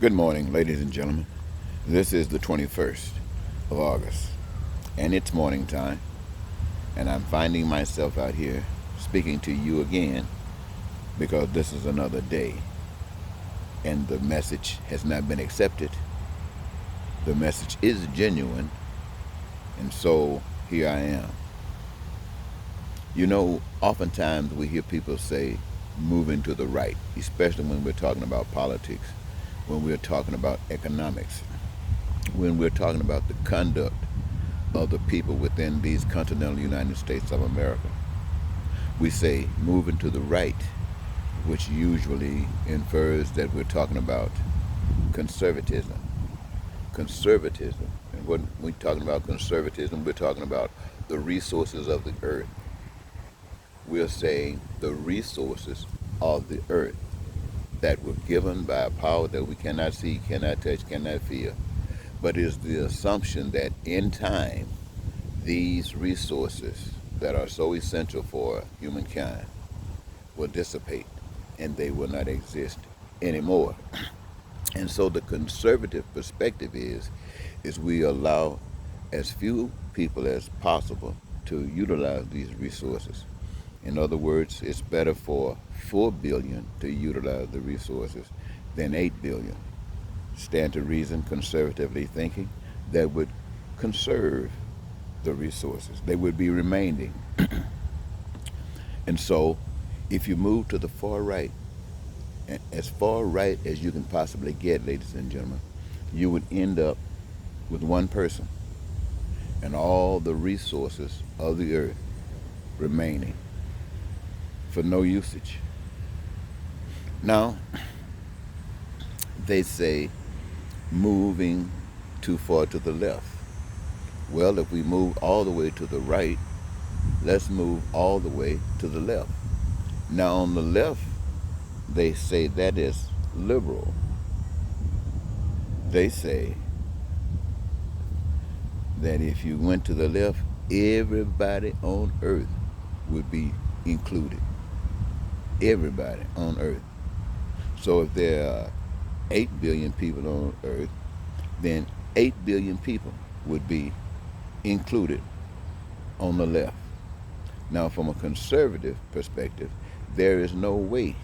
Good morning, ladies and gentlemen. This is the 21st of August, and it's morning time, and I'm finding myself out here speaking to you again because this is another day, and the message has not been accepted. The message is genuine, and so here I am. You know, oftentimes we hear people say moving to the right, especially when we're talking about politics, when we're talking about economics, when we're talking about the conduct of the people within these continental United States of America. We say moving to the right, which usually infers that we're talking about conservatism. Conservatism. And when we're talking about conservatism, we're talking about the resources of the earth. We're saying the resources of the earth that were given by a power that we cannot see, cannot touch, cannot feel, but is the assumption that in time, these resources that are so essential for humankind will dissipate and they will not exist anymore. And so the conservative perspective is we allow as few people as possible to utilize these resources. In other words, it's better for 4 billion to utilize the resources than 8 billion. Stand to reason, conservatively thinking, that would conserve the resources. They would be remaining. And so, if you move to the far right, as far right as you can possibly get, ladies and gentlemen, you would end up with one person and all the resources of the earth remaining for no usage. Now, they say moving too far to the left. Well, if we move all the way to the right, let's move all the way to the left. Now, on the left, they say that is liberal. They say that if you went to the left, everybody on earth would be included. Everybody on earth. So if there are 8 billion people on earth, then 8 billion people would be included on the left. Now, from a conservative perspective, there is no way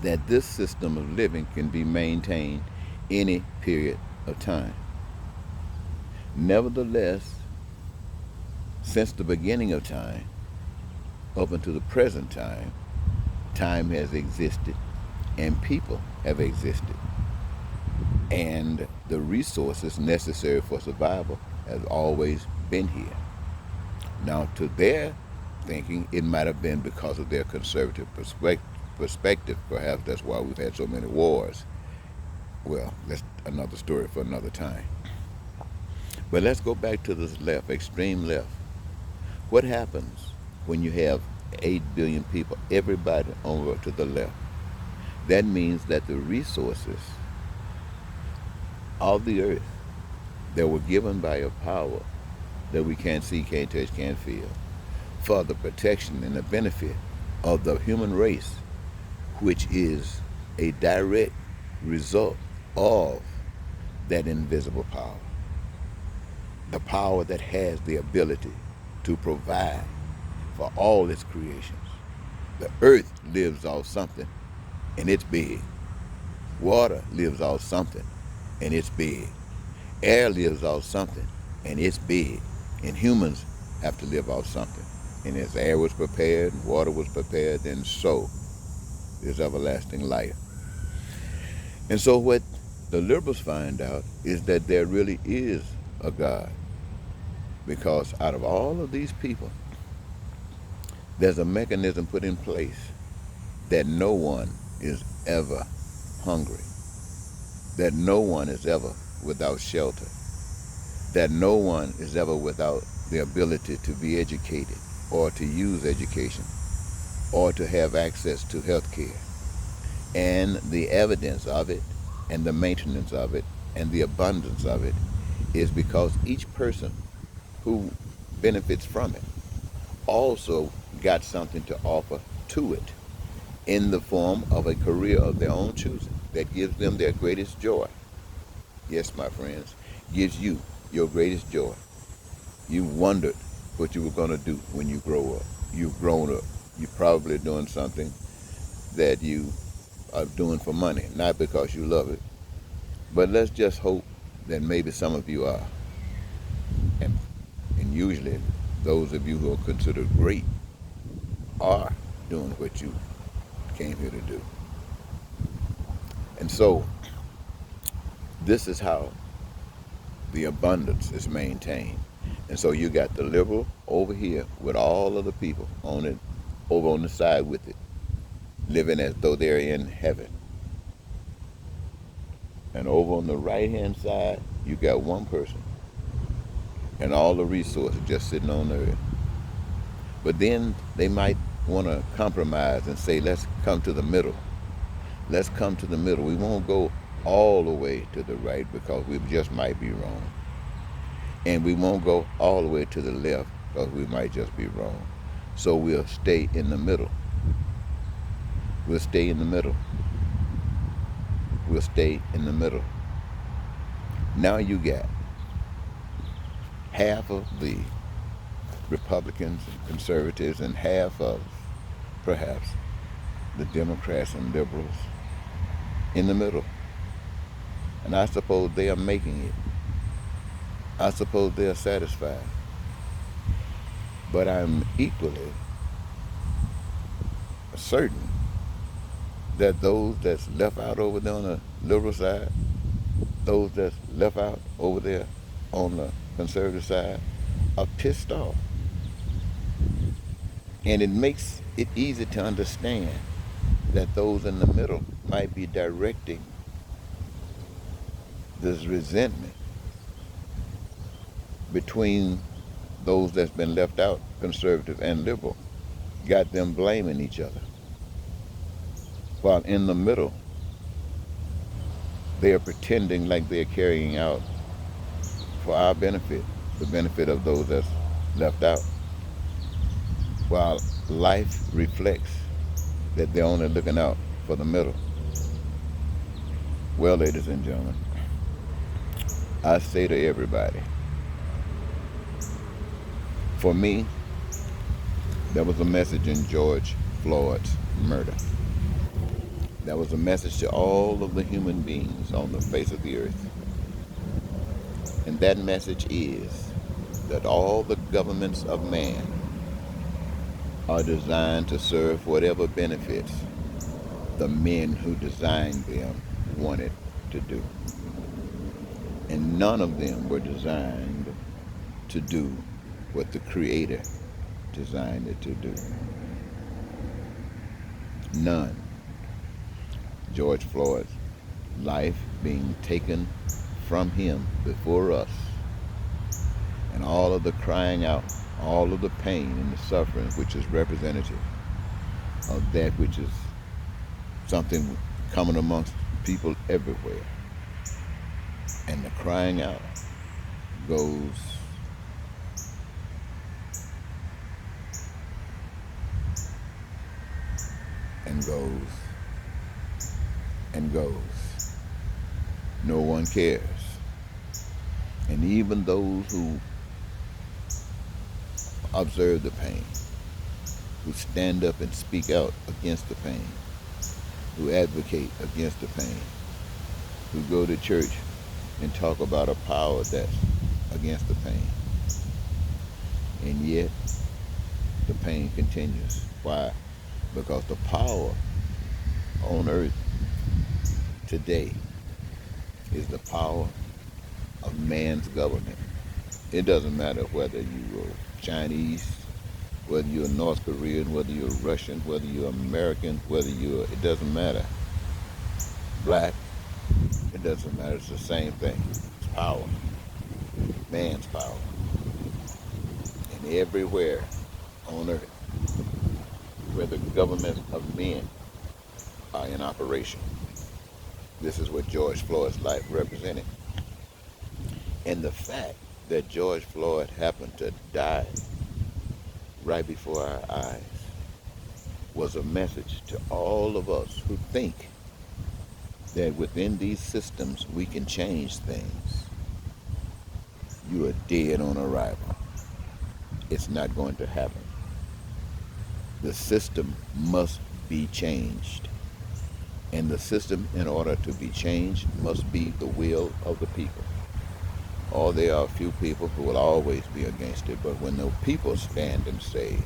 that this system of living can be maintained any period of time. Nevertheless, since the beginning of time, up until the present time, time has existed and people have existed. And the resources necessary for survival has always been here. Now, to their thinking, it might have been because of their conservative perspective. Perhaps that's why we've had so many wars. Well, that's another story for another time. But let's go back to this left, extreme left. What happens when you have 8 billion people, everybody over to the left? That means that the resources of the earth that were given by a power that we can't see, can't touch, can't feel, for the protection and the benefit of the human race, which is a direct result of that invisible power. The power that has the ability to provide for all its creations. The earth lives off something, and it's big. Water lives off something, and it's big. Air lives off something, and it's big. And humans have to live off something. And as air was prepared, water was prepared, then so is everlasting life. And so what the liberals find out is that there really is a God. Because out of all of these people, there's a mechanism put in place that no one is ever hungry, that no one is ever without shelter, that no one is ever without the ability to be educated or to use education or to have access to health care. And the evidence of it and the maintenance of it and the abundance of it is because each person who benefits from it also got something to offer to it in the form of a career of their own choosing. that gives them their greatest joy. Yes, my friends, gives you your greatest joy. You wondered what you were going to do when you grow up. You've grown up. You're probably doing something that you are doing for money, not because you love it. But let's just hope that maybe some of you are. And, and usually, those of you who are considered great are doing what you came here to do. And so, this is how the abundance is maintained. And so you got the liberal over here with all of the people on it, over on the side with it, living as though they're in heaven. And over on the right-hand side, you got one person and all the resources just sitting on the earth. But then they might want to compromise and say, let's come to the middle. Let's come to the middle. We won't go all the way to the right because we just might be wrong. And we won't go all the way to the left because we might just be wrong. So we'll stay in the middle. We'll stay in the middle. We'll stay in the middle. Now you got half of the Republicans and conservatives and half of, perhaps, the Democrats and liberals in the middle. And I suppose they are making it. I suppose they are satisfied. But I'm equally certain that those that's left out over there on the liberal side, those that's left out over there on the conservative side, are pissed off. And it makes it easy to understand that those in the middle might be directing this resentment between those that's been left out, conservative and liberal, got them blaming each other. While in the middle, they are pretending like they're carrying out for our benefit, the benefit of those that's left out. While life reflects that they're only looking out for the middle. Well, ladies and gentlemen, I say to everybody, for me, there was a message in George Floyd's murder. That was a message to all of the human beings on the face of the earth. And that message is that all the governments of man are designed to serve whatever benefits the men who designed them wanted to do. And none of them were designed to do what the Creator designed it to do. None. George Floyd's life being taken from him before us, and all of the crying out, all of the pain and the suffering, which is representative of that which is something common amongst people everywhere. And the crying out goes and goes and goes. No one cares. And even those who observe the pain, who stand up and speak out against the pain, who advocate against the pain, who go to church and talk about a power that's against the pain. And yet, the pain continues. Why? Because the power on earth today is the power of man's government. It doesn't matter whether you're Chinese, whether you're North Korean, whether you're Russian, whether you're American, it doesn't matter. Black, it doesn't matter. It's the same thing. It's power. Man's power. And everywhere on earth where the government of men are in operation. This is what George Floyd's life represented. And the fact that George Floyd happened to die right before our eyes was a message to all of us who think that within these systems we can change things, you are dead on arrival. It's not going to happen. The system must be changed. And the system, in order to be changed, must be the will of the people. Or there are a few people who will always be against it, but when the people stand and say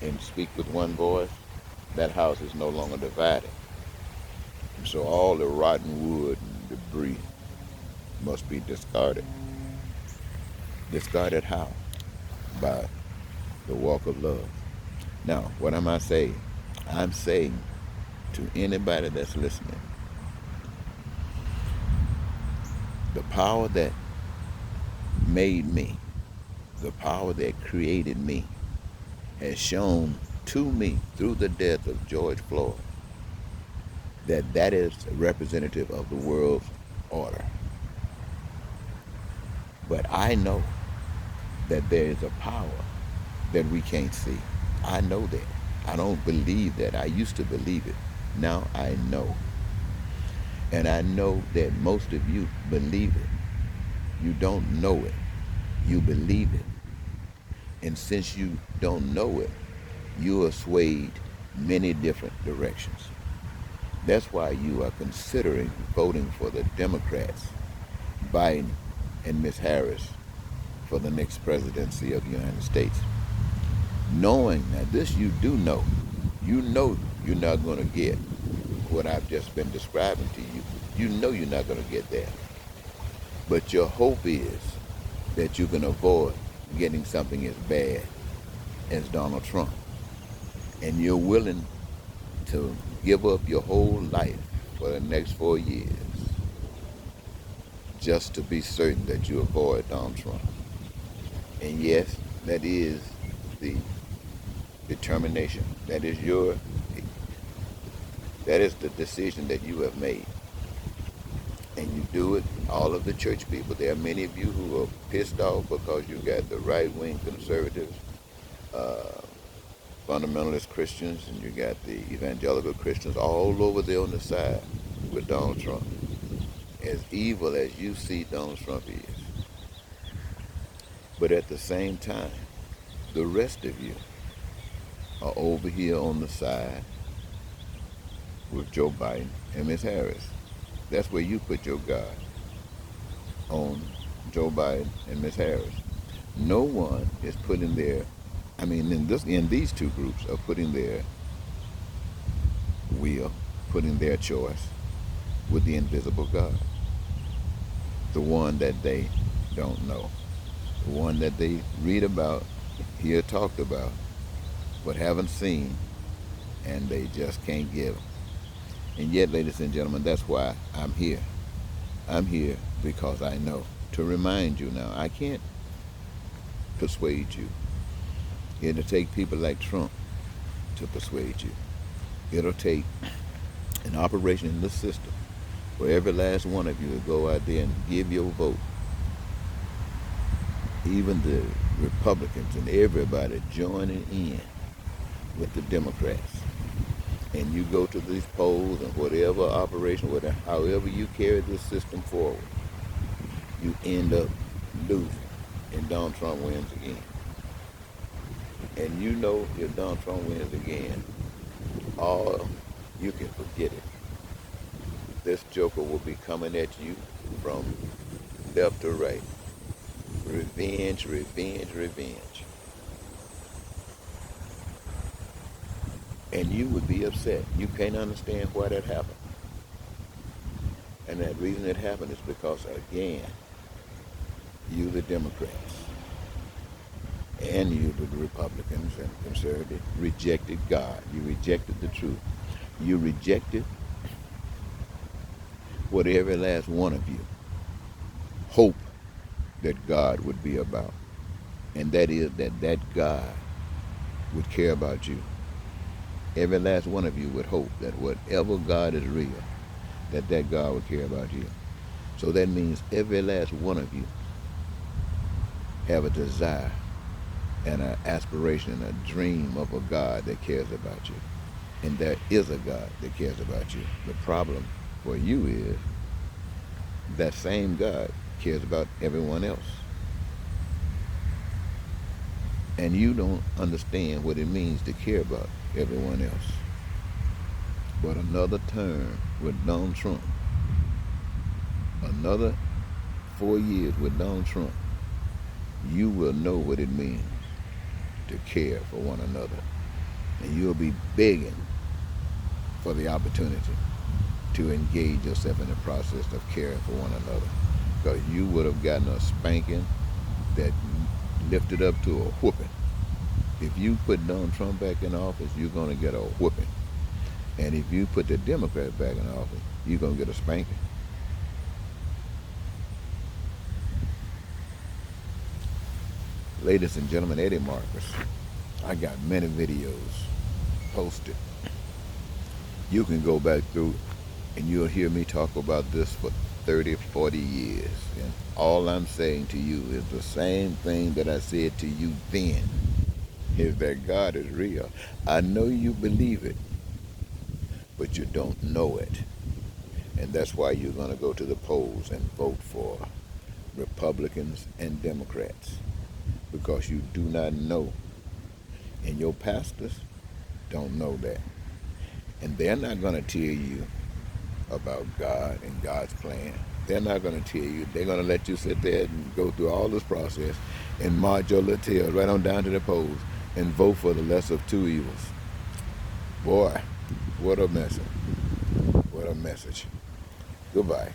and speak with one voice, that house is no longer divided. And so all the rotten wood and debris must be discarded. Discarded how? By the walk of love. Now, what am I saying? I'm saying to anybody that's listening, the power that made me, the power that created me, has shown to me through the death of George Floyd that that is a representative of the world's order. But I know that there is a power that we can't see. I know that. I don't believe that. I used to believe it. Now I know. And I know that most of you believe it. You don't know it. You believe it. And since you don't know it, you are swayed many different directions. That's why you are considering voting for the Democrats, Biden and Ms. Harris, for the next presidency of the United States. Knowing that this you do know, you know you're not going to get what I've just been describing to you. You know you're not going to get that. But your hope is that you can avoid getting something as bad as Donald Trump. And you're willing to give up your whole life for the next 4 years just to be certain that you avoid Donald Trump. And yes, that is the determination. That is the decision that you have made. And you do it, all of the church people. There are many of you who are pissed off because you got the right-wing conservatives, fundamentalist Christians, and you got the evangelical Christians all over there on the side with Donald Trump. As evil as you see Donald Trump is. But at the same time, the rest of you are over here on the side with Joe Biden and Ms. Harris. That's where you put your God, on Joe Biden and Ms. Harris. No one is putting their, in these two groups are putting their will, putting their choice with the invisible God. The one that they don't know. The one that they read about, hear talked about, but haven't seen, and they just can't give. And yet, ladies and gentlemen, that's why I'm here. I'm here because I know. To remind you now, I can't persuade you. It'll take people like Trump to persuade you. It'll take an operation in the system for every last one of you to go out there and give your vote. Even the Republicans and everybody joining in with the Democrats. And you go to these polls and whatever operation, whatever, however you carry this system forward, you end up losing, and Donald Trump wins again. And you know if Donald Trump wins again, you can forget it. This joker will be coming at you from left to right. Revenge, revenge, revenge. And you would be upset. You can't understand why that happened. And that reason it happened is because, again, you, the Democrats, and you, the Republicans and conservatives, rejected God. You rejected the truth. You rejected what every last one of you hope that God would be about. And that is that God would care about you. Every last one of you would hope that whatever God is real, that God would care about you. So that means every last one of you have a desire and an aspiration and a dream of a God that cares about you. And there is a God that cares about you. The problem for you is that same God cares about everyone else. And you don't understand what it means to care about everyone else. But another term with Donald Trump, another 4 years with Donald Trump, you will know what it means to care for one another. And you'll be begging for the opportunity to engage yourself in the process of caring for one another. Because you would have gotten a spanking that lifted up to a whooping. If you put Donald Trump back in office, you're going to get a whooping. And if you put the Democrats back in office, you're going to get a spanking. Ladies and gentlemen, Eddie Marcus. I got many videos posted. You can go back through and you'll hear me talk about this for 30, 40 years. And all I'm saying to you is the same thing that I said to you then, is that God is real. I know you believe it, but you don't know it. And that's why you're going to go to the polls and vote for Republicans and Democrats, because you do not know. And your pastors don't know that. And they're not going to tell you about God and God's plan. They're not going to tell you. They're going to let you sit there and go through all this process and march your little tail right on down to the polls and vote for the lesser of two evils. Boy, what a message. What a message. Goodbye.